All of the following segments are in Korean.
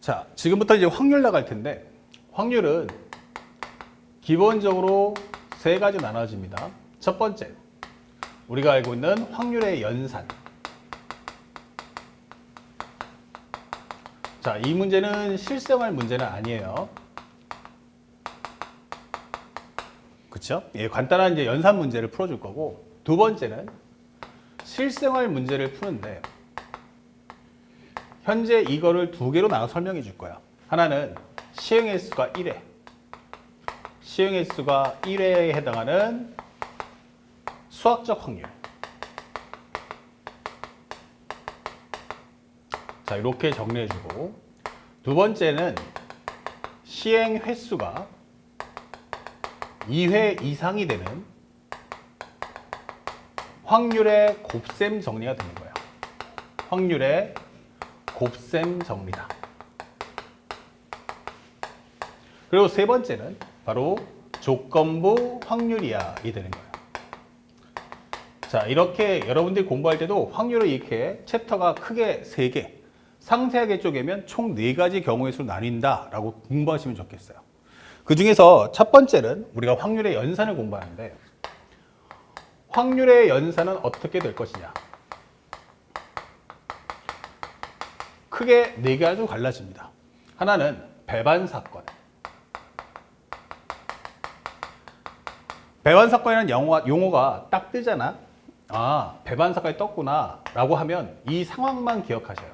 자, 지금부터 이제 확률 나갈 텐데, 확률은 기본적으로 세 가지 나눠집니다. 첫 번째, 우리가 알고 있는 확률의 연산. 자, 이 문제는 실생활 문제는 아니에요. 그쵸? 예, 간단한 이제 연산 문제를 풀어줄 거고, 두 번째는 실생활 문제를 푸는데, 현재 이거를 두 개로 나눠 설명해 줄 거야. 하나는 시행 횟수가 1회. 시행 횟수가 1회에 해당하는 수학적 확률. 자, 이렇게 정리해 주고, 두 번째는 시행 횟수가 2회 이상이 되는 확률의 곱셈 정리가 되는 거야. 확률의 곱셈 정리다. 그리고 세 번째는 바로 조건부 확률이야 이 되는 거예요. 자, 이렇게 여러분들이 공부할 때도 확률을 이렇게 챕터가 크게 3개, 상세하게 쪼개면 총 4가지 경우의 수로 나뉜다 라고 공부하시면 좋겠어요. 그 중에서 첫 번째는 우리가 확률의 연산을 공부하는데, 확률의 연산은 어떻게 될 것이냐. 크게 4가지로 갈라집니다. 하나는 배반 사건. 배반 사건이라는 용어가 딱 뜨잖아. 아, 배반 사건이 떴구나 라고 하면 이 상황만 기억하셔요.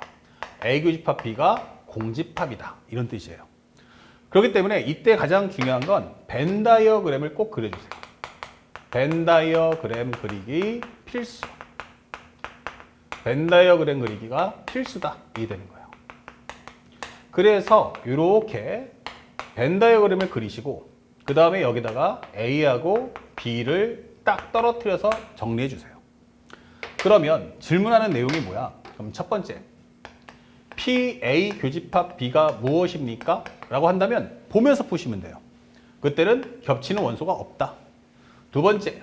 A 교집합 B가 공집합이다 이런 뜻이에요. 그렇기 때문에 이때 가장 중요한 건 벤 다이어그램을 꼭 그려주세요. 벤 다이어그램 그리기 필수. 벤 다이어그램 그리기가 필수다 이 되는 거예요. 그래서 이렇게 벤 다이어그램을 그리시고, 그 다음에 여기다가 A하고 B를 딱 떨어뜨려서 정리해 주세요. 그러면 질문하는 내용이 뭐야? 그럼 첫 번째, PA 교집합 B가 무엇입니까? 라고 한다면 보면서 푸시면 돼요. 그때는 겹치는 원소가 없다. 두 번째,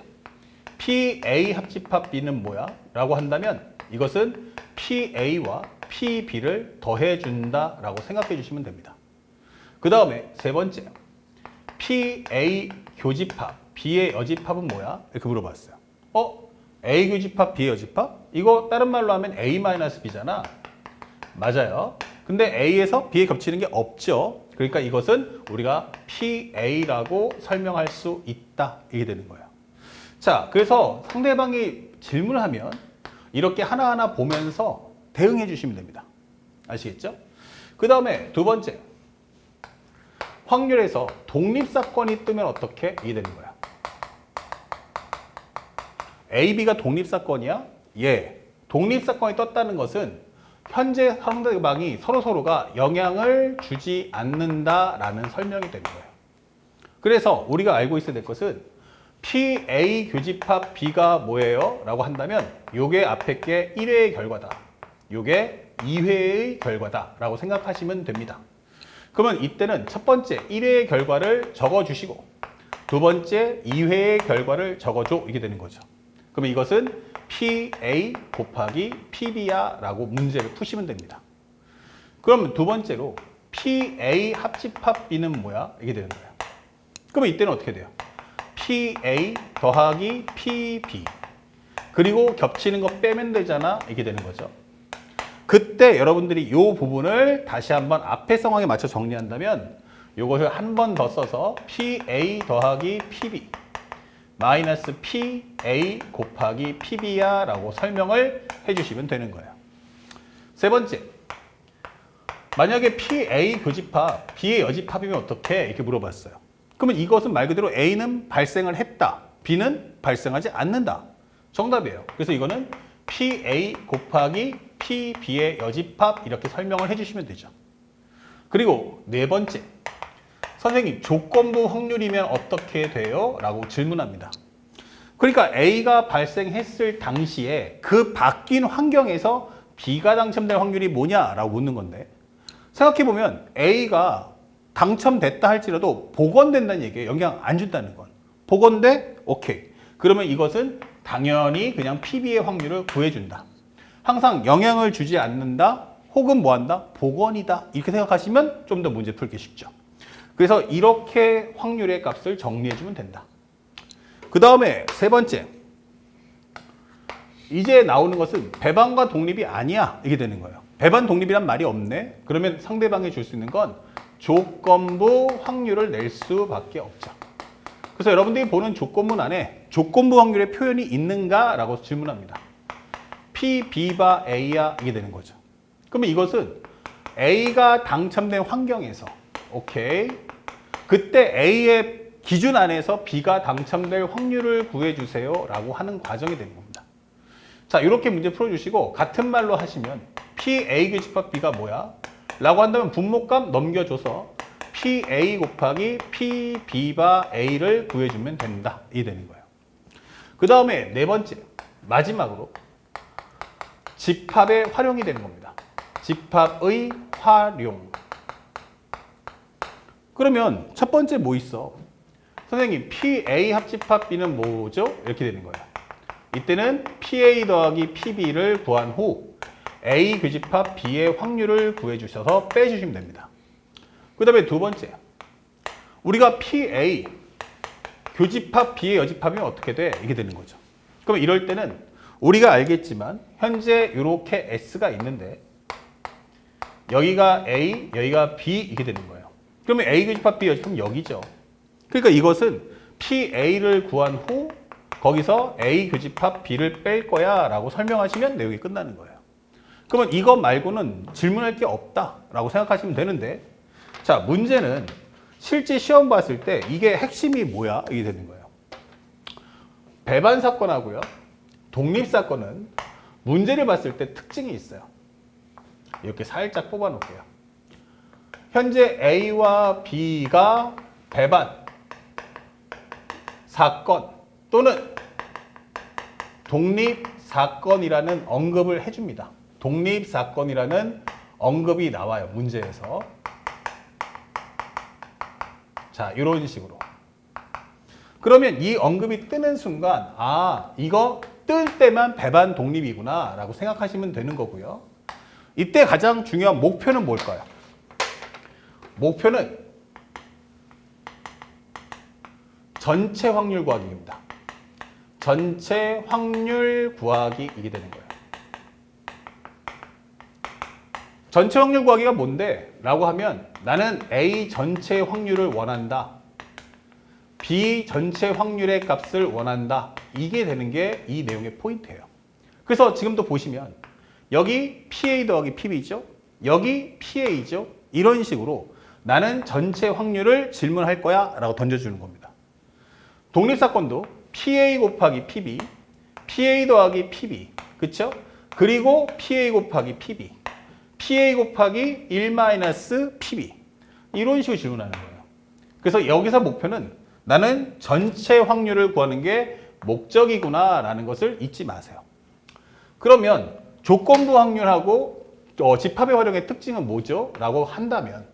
PA 합집합 B는 뭐야? 라고 한다면 이것은 PA와 PB를 더해준다 라고 생각해 주시면 됩니다. 그 다음에 세 번째, PA 교집합 B의 여집합은 뭐야? 이렇게 물어봤어요. A 교집합 B의 여집합? 이거 다른 말로 하면 A-B잖아. 맞아요. 근데 A에서 B에 겹치는 게 없죠. 그러니까 이것은 우리가 PA라고 설명할 수 있다. 이게 되는 거예요. 자, 그래서 상대방이 질문을 하면 이렇게 하나하나 보면서 대응해 주시면 됩니다. 아시겠죠? 그 다음에 두 번째, 확률에서 독립사건이 뜨면 어떻게? 이게 되는 거야. A, B가 독립사건이야? 예. 독립사건이 떴다는 것은 현재 상대방이 서로가 영향을 주지 않는다라는 설명이 되는 거예요. 그래서 우리가 알고 있어야 될 것은 PA 교집합 B가 뭐예요? 라고 한다면 요게 앞에 게 1회의 결과다. 요게 2회의 결과다. 라고 생각하시면 됩니다. 그러면 이때는 첫 번째 1회의 결과를 적어주시고 두 번째 2회의 결과를 적어줘. 이게 되는 거죠. 그러면 이것은 PA 곱하기 PB야 라고 문제를 푸시면 됩니다. 그러면 두 번째로 PA 합집합 B는 뭐야? 이게 되는 거예요. 그러면 이때는 어떻게 돼요? PA 더하기 PB 그리고 겹치는 거 빼면 되잖아. 이게 되는 거죠. 그때 여러분들이 이 부분을 다시 한번 앞에 상황에 맞춰 정리한다면 이것을 한 번 더 써서 PA 더하기 PB 마이너스 PA 곱하기 PB야 라고 설명을 해주시면 되는 거예요. 세 번째, 만약에 PA 교집합, B의 여집합이면 어떻게? 이렇게 물어봤어요. 그러면 이것은 말 그대로 A는 발생을 했다, B는 발생하지 않는다. 정답이에요. 그래서 이거는 PA 곱하기 PB의 여집합 이렇게 설명을 해주시면 되죠. 그리고 네 번째, 선생님 조건부 확률이면 어떻게 돼요? 라고 질문합니다. 그러니까 A가 발생했을 당시에 그 바뀐 환경에서 B가 당첨될 확률이 뭐냐라고 묻는 건데, 생각해보면 A가 당첨됐다 할지라도 복원된다는 얘기예요. 영향 안 준다는 건. 복원돼? 오케이. 그러면 이것은 당연히 그냥 PB의 확률을 구해준다. 항상 영향을 주지 않는다? 혹은 뭐한다? 복원이다. 이렇게 생각하시면 좀 더 문제 풀기 쉽죠. 그래서 이렇게 확률의 값을 정리해주면 된다. 그 다음에 세 번째. 이제 나오는 것은 배반과 독립이 아니야. 이게 되는 거예요. 배반 독립이란 말이 없네. 그러면 상대방이 줄 수 있는 건 조건부 확률을 낼 수밖에 없죠. 그래서 여러분들이 보는 조건문 안에 조건부 확률의 표현이 있는가? 라고 질문합니다. P, B바 A야. 이게 되는 거죠. 그러면 이것은 A가 당첨된 환경에서 오케이. 그때 A의 기준 안에서 B가 당첨될 확률을 구해주세요. 라고 하는 과정이 되는 겁니다. 자, 이렇게 문제 풀어주시고 같은 말로 하시면 PA 교집합 B가 뭐야? 라고 한다면 분모값 넘겨줘서 PA 곱하기 PB바 A를 구해주면 된다. 이 되는 거예요. 그 다음에 네 번째, 마지막으로 집합의 활용이 되는 겁니다. 집합의 활용. 그러면 첫 번째 뭐 있어? 선생님, PA 합집합 B는 뭐죠? 이렇게 되는 거예요. 이때는 PA 더하기 PB를 구한 후 A 교집합 B의 확률을 구해주셔서 빼주시면 됩니다. 그 다음에 두 번째, 우리가 PA 교집합 B의 여집합이면 어떻게 돼? 이게 되는 거죠. 그럼 이럴 때는 우리가 알겠지만 현재 이렇게 S가 있는데 여기가 A, 여기가 B 이렇게 되는 거예요. 그러면 A 교집합 B 여집합은 여기죠. 그러니까 이것은 PA를 구한 후 거기서 A 교집합 B를 뺄 거야 라고 설명하시면 내용이 끝나는 거예요. 그러면 이것 말고는 질문할 게 없다라고 생각하시면 되는데, 자, 문제는 실제 시험 봤을 때 이게 핵심이 뭐야? 이게 되는 거예요. 배반 사건하고요, 독립 사건은 문제를 봤을 때 특징이 있어요. 이렇게 살짝 뽑아 놓을게요. 현재 A와 B가 배반 사건 또는 독립 사건이라는 언급을 해줍니다. 독립 사건이라는 언급이 나와요, 문제에서. 자, 이런 식으로. 그러면 이 언급이 뜨는 순간, 아, 이거 뜰 때만 배반 독립이구나 라고 생각하시면 되는 거고요. 이때 가장 중요한 목표는 뭘까요? 목표는 전체 확률 구하기입니다. 전체 확률 구하기 이게 되는 거예요. 전체 확률 구하기가 뭔데? 라고 하면 나는 A 전체 확률을 원한다. B 전체 확률의 값을 원한다. 이게 되는 게 이 내용의 포인트예요. 그래서 지금도 보시면 여기 PA 더하기 PB죠. 여기 PA죠. 이런 식으로 나는 전체 확률을 질문할 거야 라고 던져주는 겁니다. 독립사건도 PA 곱하기 PB, PA 더하기 PB, 그쵸? 그리고 PA 곱하기 PB, PA 곱하기 1-PB 이런 식으로 질문하는 거예요. 그래서 여기서 목표는 나는 전체 확률을 구하는 게 목적이구나 라는 것을 잊지 마세요. 그러면 조건부 확률하고 집합의 활용의 특징은 뭐죠? 라고 한다면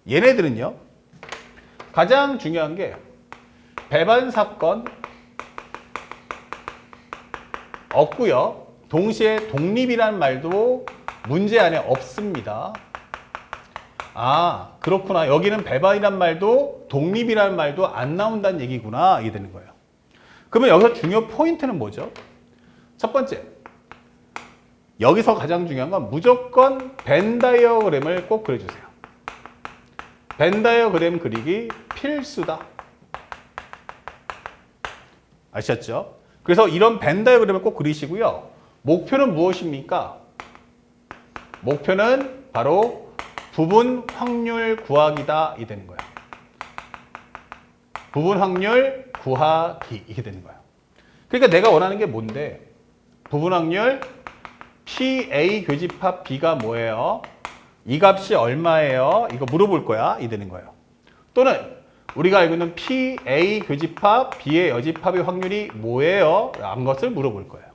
얘네들은요, 가장 중요한 게 배반 사건 없고요. 동시에 독립이라는 말도 문제 안에 없습니다. 아, 그렇구나. 여기는 배반이란 말도 독립이라는 말도 안 나온다는 얘기구나. 이게 되는 거예요. 그러면 여기서 중요 포인트는 뭐죠? 첫 번째, 여기서 가장 중요한 건 무조건 벤 다이어그램을 꼭 그려주세요. 벤 다이어그램 그리기 필수다. 아셨죠? 그래서 이런 벤 다이어그램을 꼭 그리시고요. 목표는 무엇입니까? 목표는 바로 부분 확률 구하기다. 이 되는 거예요. 부분 확률 구하기. 이게 되는 거예요. 그러니까 내가 원하는 게 뭔데? 부분 확률 PA 교집합 B가 뭐예요? 이 값이 얼마예요? 이거 물어볼 거야. 이 되는 거예요. 또는 우리가 알고 있는 PA 교집합 B의 여집합의 확률이 뭐예요? 라는 것을 물어볼 거예요.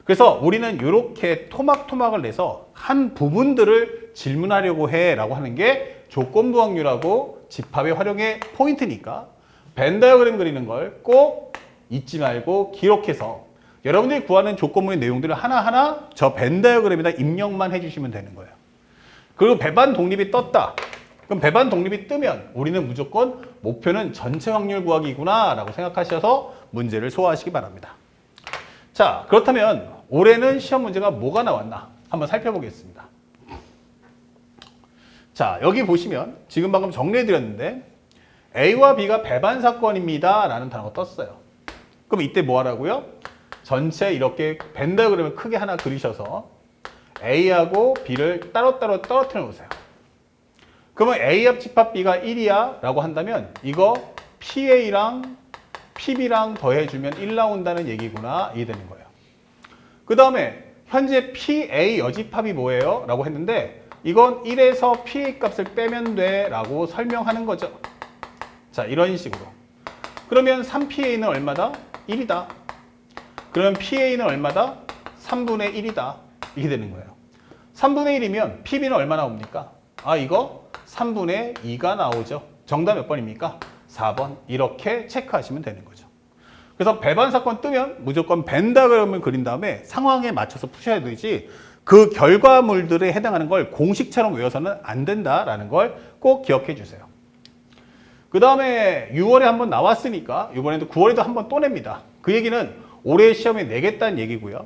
그래서 우리는 이렇게 토막토막을 내서 한 부분들을 질문하려고 해 라고 하는 게 조건부 확률하고 집합의 활용의 포인트니까 벤 다이어그램 그리는 걸 꼭 잊지 말고 기록해서 여러분들이 구하는 조건부의 내용들을 하나하나 저 벤 다이어그램에다 입력만 해주시면 되는 거예요. 그리고 배반 독립이 떴다. 그럼 배반 독립이 뜨면 우리는 무조건 목표는 전체 확률 구하기구나 라고 생각하셔서 문제를 소화하시기 바랍니다. 자, 그렇다면 올해는 시험 문제가 뭐가 나왔나 한번 살펴보겠습니다. 자, 여기 보시면 지금 방금 정리해드렸는데 A와 B가 배반 사건입니다 라는 단어가 떴어요. 그럼 이때 뭐 하라고요? 전체 이렇게 벤다그램을 크게 하나 그리셔서 A하고 B를 따로따로 떨어뜨려 놓으세요. 그러면 A 합집합 B가 1이야 라고 한다면 이거 PA랑 PB랑 더해주면 1 나온다는 얘기구나 이해되는 거예요. 그 다음에 현재 PA 여집합이 뭐예요? 라고 했는데 이건 1에서 PA 값을 빼면 돼 라고 설명하는 거죠. 자, 이런 식으로. 그러면 3PA는 얼마다? 1이다. 그러면 PA는 얼마다? 3분의 1이다. 이게 되는 거예요. 3분의 1이면 PB는 얼마 나옵니까? 아, 이거 3분의 2가 나오죠. 정답 몇 번입니까? 4번. 이렇게 체크하시면 되는 거죠. 그래서 배반 사건 뜨면 무조건 벤다그램을 그린 다음에 상황에 맞춰서 푸셔야 되지 그 결과물들에 해당하는 걸 공식처럼 외워서는 안 된다라는 걸 꼭 기억해 주세요. 그 다음에 6월에 한번 나왔으니까 이번에도 9월에도 한번 또 냅니다. 그 얘기는 올해 시험에 내겠다는 얘기고요.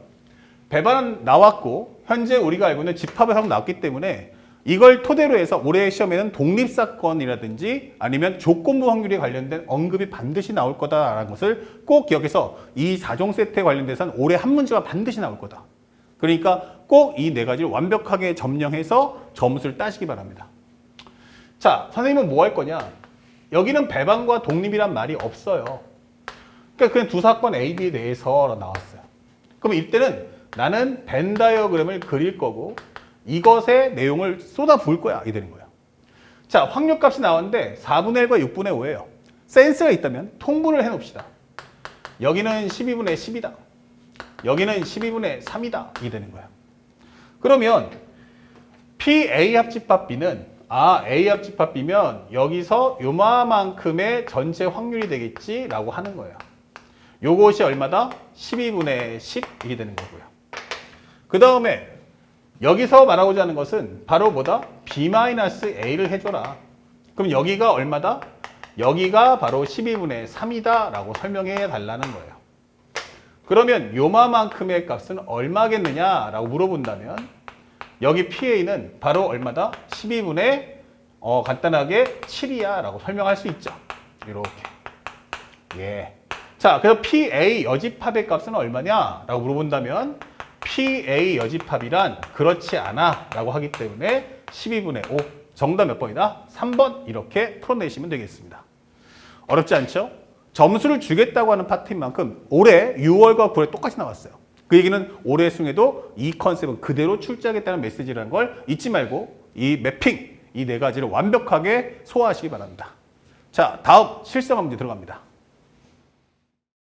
배반은 나왔고 현재 우리가 알고 있는 집합을 하고 나왔기 때문에 이걸 토대로 해서 올해 시험에는 독립사건이라든지 아니면 조건부 확률에 관련된 언급이 반드시 나올 거다라는 것을 꼭 기억해서 이 4종 세트에 관련돼서는 올해 한 문제가 반드시 나올 거다. 그러니까 꼭 이 네 가지를 완벽하게 점령해서 점수를 따시기 바랍니다. 자, 선생님은 뭐 할 거냐? 여기는 배반과 독립이란 말이 없어요. 그러니까 그냥 두 사건 A, B에 대해서 나왔어요. 그럼 이때는 나는 벤 다이어그램을 그릴 거고 이것의 내용을 쏟아 부을 거야. 이게 되는 거예요. 자, 확률값이 나왔는데 4분의 1과 6분의 5예요. 센스가 있다면 통분을 해놓읍시다. 여기는 12분의 10이다. 여기는 12분의 3이다. 이게 되는 거예요. 그러면 PA 합집합 B는 A 합집합 B면 여기서 요만큼의 전체 확률이 되겠지 라고 하는 거예요. 요것이 얼마다? 12분의 10 이게 되는 거고요. 그 다음에 여기서 말하고자 하는 것은 바로 뭐다? B-A를 해줘라. 그럼 여기가 얼마다? 여기가 바로 12분의 3이다 라고 설명해 달라는 거예요. 그러면 요만큼의 값은 얼마겠느냐 라고 물어본다면 여기 PA는 바로 얼마다? 12분의 간단하게 7이야 라고 설명할 수 있죠. 이렇게. 예. 자, 그래서 PA 여집합의 값은 얼마냐 라고 물어본다면 PA 여집합이란 그렇지 않아 라고 하기 때문에 12분의 5 정답 몇 번이다? 3번 이렇게 풀어내시면 되겠습니다. 어렵지 않죠? 점수를 주겠다고 하는 파트인 만큼 올해 6월과 9월에 똑같이 나왔어요. 그 얘기는 올해 중에도 이 컨셉은 그대로 출제하겠다는 메시지라는 걸 잊지 말고 이 매핑, 이 네 가지를 완벽하게 소화하시기 바랍니다. 자, 다음 실생활 문제 들어갑니다.